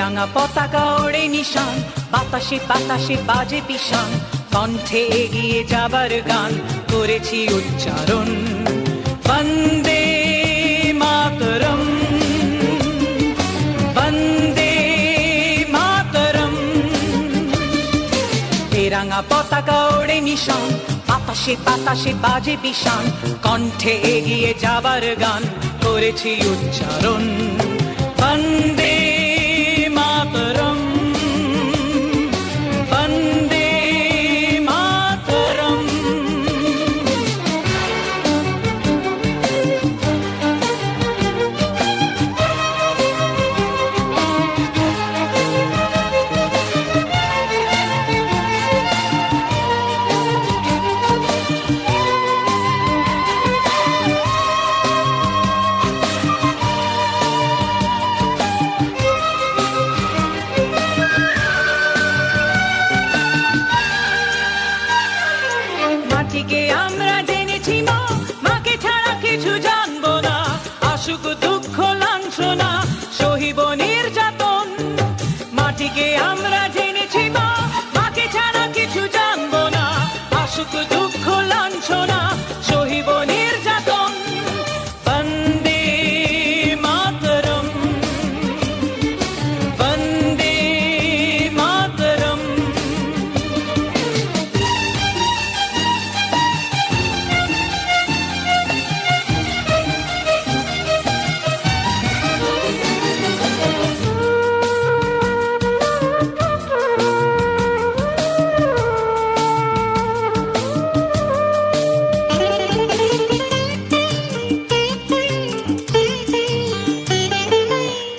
তেরাঙা পতাকা ওড়ে নিশান, বাতাসে বাতাসে বাজে পিশান, কণ্ঠে এগিয়ে যাবার গান করেছি উচ্চারণ। বন্দে মাতরম, বন্দে মাতরম। তেরাঙা পতাকা ওড়ে নিশান, বাতাসে বাতাসে বাজে পিশান, কণ্ঠে এগিয়ে যাবার গান করেছি উচ্চারণ। বন্দে মাতরম, বন্দে মাতরম। মাটিকে আমরা জেনেছি মা, মাকে ছাড়া কিছু জানবো না। আসুক দুঃখ লাঞ্ছনা, সহিব নির্যাতন। মাটিকে আমরা জেনেছি মা, মাকে ছাড়া কিছু জানবো না। আসুক দুঃখ লাঞ্ছনা, সহিব নির্যাতন। বন্দে মাতরম, বন্দে মাতরম।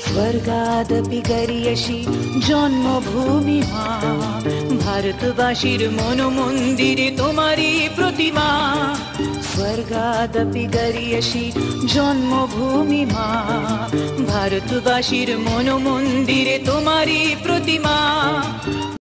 স্বর্গাদপি গরিয়সি জন্মভূমি মা, ভারতবাসীর মন মন্দিরে তোমারই প্রতিমা। স্বর্গাদপি গরিয়সি জন্মভূমি মা, ভারতবাসীর মন মন্দিরে তোমারই প্রতিমা।